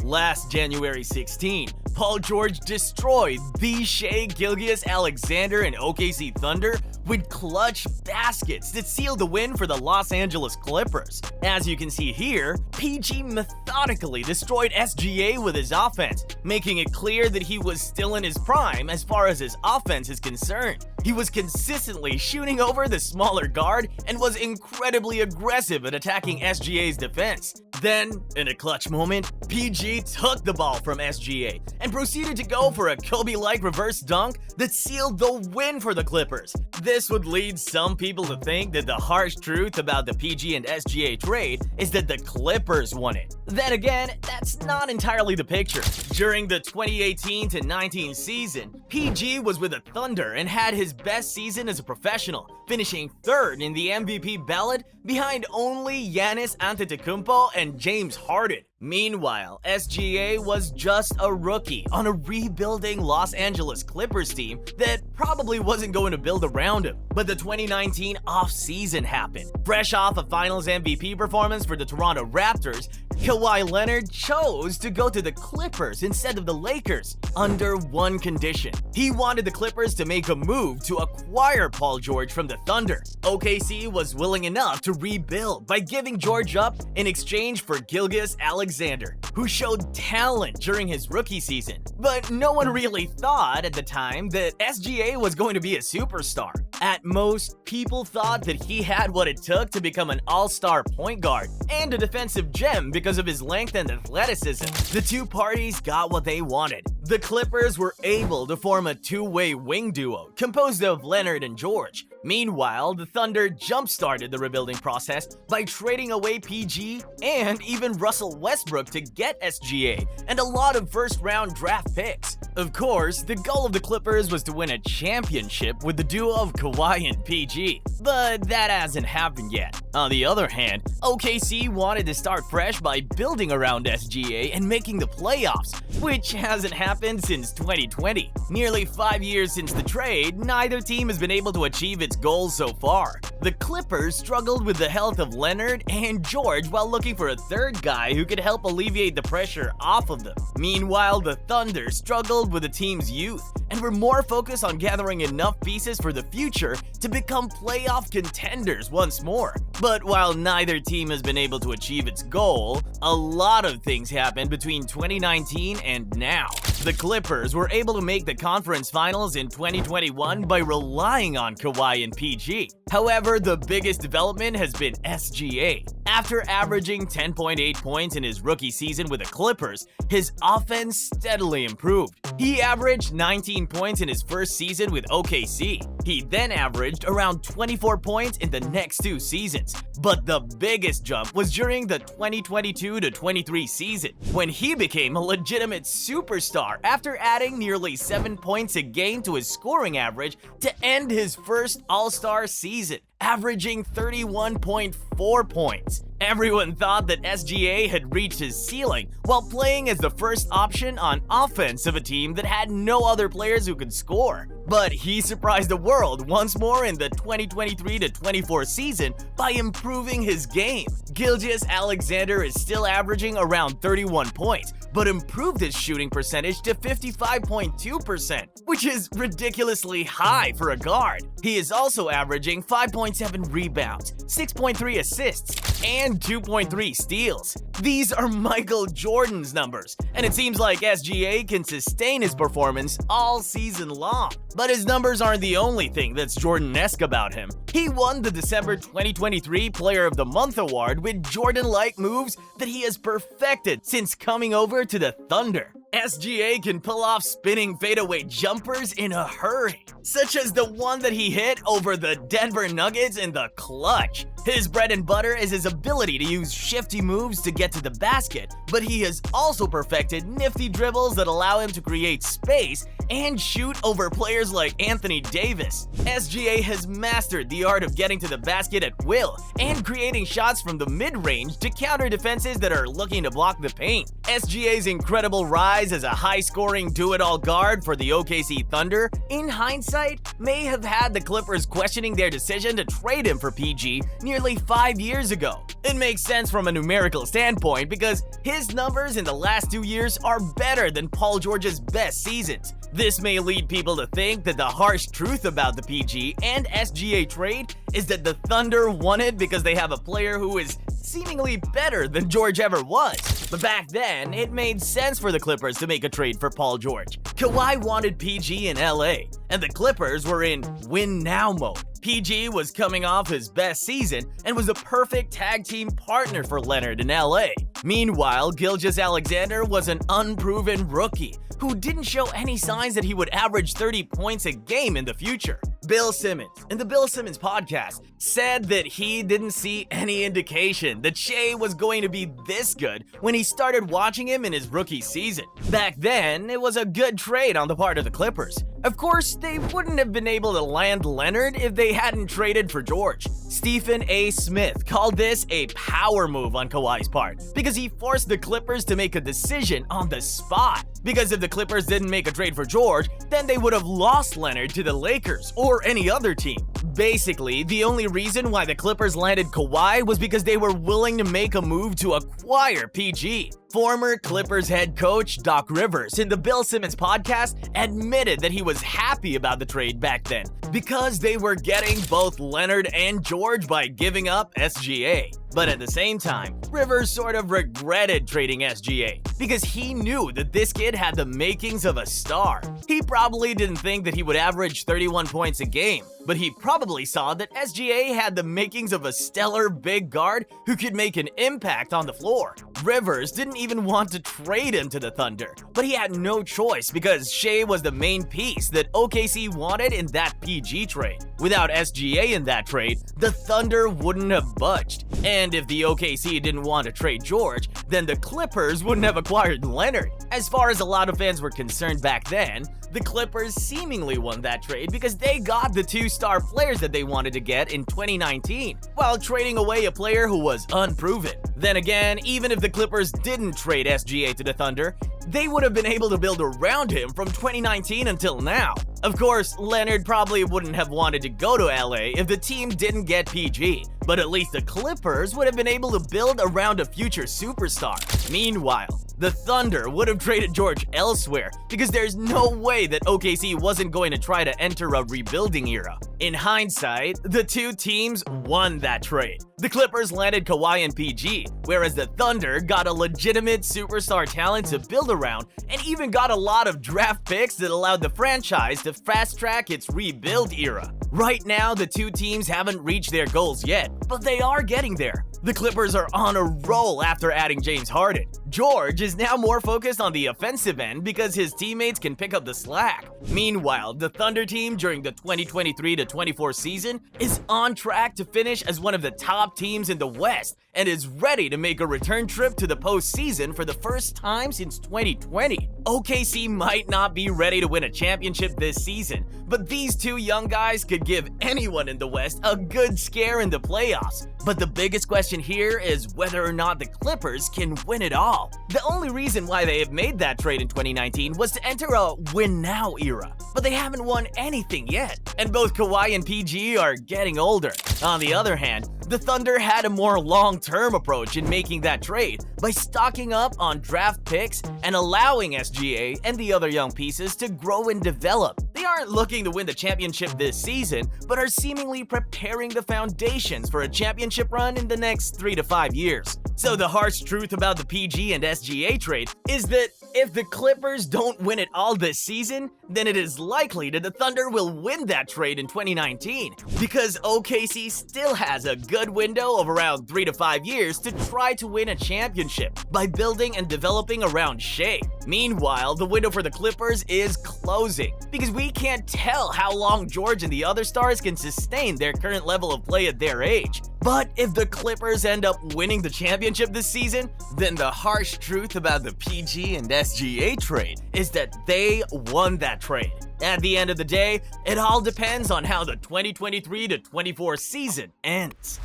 Last January 16, Paul George destroyed the Shai-Gilgeous-Alexander and OKC Thunder with clutch baskets that sealed the win for the Los Angeles Clippers. As you can see here, PG methodically destroyed SGA with his offense, making it clear that he was still in his prime as far as his offense is concerned. He was consistently shooting over the smaller guard and was incredibly aggressive at attacking SGA's defense. Then, in a clutch moment, PG took the ball from SGA and proceeded to go for a Kobe-like reverse dunk that sealed the win for the Clippers. This would lead some people to think that the harsh truth about the PG and SGA trade is that the Clippers won it. Then again, that's not entirely the picture. During the 2018-19 season, PG was with the Thunder and had his best season as a professional, finishing third in the MVP ballot behind only Giannis Antetokounmpo and James Harden. Meanwhile, SGA was just a rookie on a rebuilding Los Angeles Clippers team that probably wasn't going to build around him. But the 2019 offseason happened. Fresh off a Finals MVP performance for the Toronto Raptors, Kawhi Leonard chose to go to the Clippers instead of the Lakers, under one condition. He wanted the Clippers to make a move to acquire Paul George from the Thunder. OKC was willing enough to rebuild by giving George up in exchange for Gilgeous-Alexander, who showed talent during his rookie season. But no one really thought at the time that SGA was going to be a superstar. At most, people thought that he had what it took to become an all-star point guard and a defensive gem because of his length and athleticism. The two parties got what they wanted. The Clippers were able to form a two-way wing duo composed of Leonard and George. Meanwhile, the Thunder jump-started the rebuilding process by trading away PG and even Russell Westbrook to get SGA and a lot of first-round draft picks. Of course, the goal of the Clippers was to win a championship with the duo of Kawhi and PG, but that hasn't happened yet. On the other hand, OKC wanted to start fresh by building around SGA and making the playoffs, which hasn't happened since 2020. Nearly 5 years since the trade, neither team has been able to achieve its goals so far. The Clippers struggled with the health of Leonard and George while looking for a third guy who could help alleviate the pressure off of them. Meanwhile, the Thunder struggled with the team's youth and were more focused on gathering enough pieces for the future to become playoff contenders once more. But while neither team has been able to achieve its goal, a lot of things happened between 2019 and now. The Clippers were able to make the conference finals in 2021 by relying on Kawhi and PG. However, the biggest development has been SGA. After averaging 10.8 points in his rookie season with the Clippers, his offense steadily improved. He averaged 19 points in his first season with OKC. He then averaged around 24 points in the next two seasons. But the biggest jump was during the 2022-23 season, when he became a legitimate superstar after adding nearly 7 points a game to his scoring average to end his first All-Star season, averaging 31.4 points. Everyone thought that SGA had reached his ceiling while playing as the first option on offense of a team that had no other players who could score. But he surprised the world once more in the 2023-24 season by improving his game. Gilgeous-Alexander is still averaging around 31 points, but improved his shooting percentage to 55.2%, which is ridiculously high for a guard. He is also averaging 5.7 rebounds, 6.3 assists, and 2.3 steals. These are Michael Jordan's numbers, and it seems like SGA can sustain his performance all season long. But his numbers aren't the only thing that's Jordan-esque about him. He won the December 2023 Player of the Month award with Jordan-like moves that he has perfected since coming over to the Thunder. SGA can pull off spinning fadeaway jumpers in a hurry, such as the one that he hit over the Denver Nuggets in the clutch. His bread and butter is his ability to use shifty moves to get to the basket, but he has also perfected nifty dribbles that allow him to create space and shoot over players like Anthony Davis. SGA has mastered the art of getting to the basket at will and creating shots from the mid-range to counter defenses that are looking to block the paint. SGA's incredible rise as a high-scoring do-it-all guard for the OKC Thunder, in hindsight, may have had the Clippers questioning their decision to trade him for PG nearly 5 years ago. It makes sense from a numerical standpoint because his numbers in the last 2 years are better than Paul George's best seasons. This may lead people to think that the harsh truth about the PG and SGA trade is that the Thunder won it because they have a player who is seemingly better than George ever was. But back then, it made sense for the Clippers to make a trade for Paul George. Kawhi wanted PG in LA, and the Clippers were in win-now mode. PG was coming off his best season and was a perfect tag team partner for Leonard in LA. Meanwhile, Gilgeous-Alexander was an unproven rookie who didn't show any signs that he would average 30 points a game in the future. Bill Simmons, in the Bill Simmons podcast, said that he didn't see any indication that Shai was going to be this good when he started watching him in his rookie season. Back then, it was a good trade on the part of the Clippers. Of course, they wouldn't have been able to land Leonard if they hadn't traded for George. Stephen A. Smith called this a power move on Kawhi's part because he forced the Clippers to make a decision on the spot. Because if the Clippers didn't make a trade for George, then they would have lost Leonard to the Lakers or any other team. Basically, the only reason why the Clippers landed Kawhi was because they were willing to make a move to acquire PG. Former Clippers head coach Doc Rivers in the Bill Simmons podcast admitted that he was happy about the trade back then because they were getting both Leonard and George by giving up SGA. But at the same time, Rivers sort of regretted trading SGA because he knew that this kid had the makings of a star. He probably didn't think that he would average 31 points a game, but he probably saw that SGA had the makings of a stellar big guard who could make an impact on the floor. Rivers didn't even want to trade him to the Thunder, but he had no choice because Shai was the main piece that OKC wanted in that PG trade. Without SGA in that trade, the Thunder wouldn't have budged. And if the OKC didn't want to trade George, then the Clippers wouldn't have acquired Leonard. As far as a lot of fans were concerned back then, the Clippers seemingly won that trade because they got the two star players that they wanted to get in 2019, while trading away a player who was unproven. Then again, even if the Clippers didn't trade SGA to the Thunder, they would have been able to build around him from 2019 until now. Of course, Leonard probably wouldn't have wanted to go to LA if the team didn't get PG, but at least the Clippers would have been able to build around a future superstar. Meanwhile, the Thunder would have traded George elsewhere because there's no way that OKC wasn't going to try to enter a rebuilding era. In hindsight, the two teams won that trade. The Clippers landed Kawhi and PG, whereas the Thunder got a legitimate superstar talent to build around and even got a lot of draft picks that allowed the franchise to fast-track its rebuild era. Right now, the two teams haven't reached their goals yet, but they are getting there. The Clippers are on a roll after adding James Harden. George is now more focused on the offensive end because his teammates can pick up the slack. Meanwhile, the Thunder team during the 2023-24 season is on track to finish as one of the top teams in the West and is ready to make a return trip to the postseason for the first time since 2020. OKC might not be ready to win a championship this season, but these two young guys could give anyone in the West a good scare in the playoffs. But the biggest question here is whether or not the Clippers can win it all. The only reason why they have made that trade in 2019 was to enter a win-now era, but they haven't won anything yet, and both Kawhi and PG are getting older. On the other hand, the Thunder had a more long-term approach in making that trade by stocking up on draft picks and allowing SGA and the other young pieces to grow and develop. They aren't looking to win the championship this season, but are seemingly preparing the foundations for a championship run in the next 3 to 5 years. So the harsh truth about the PG and SGA trade is that if the Clippers don't win it all this season, then it is likely that the Thunder will win that trade in 2019 because OKC still has a good window of around 3 to 5 years to try to win a championship by building and developing around Shai. Meanwhile, the window for the Clippers is closing because we can't tell how long George and the other stars can sustain their current level of play at their age. But if the Clippers end up winning the championship this season, then the harsh truth about the PG and SGA trade is that they won that trade. At the end of the day, it all depends on how the 2023-24 season ends.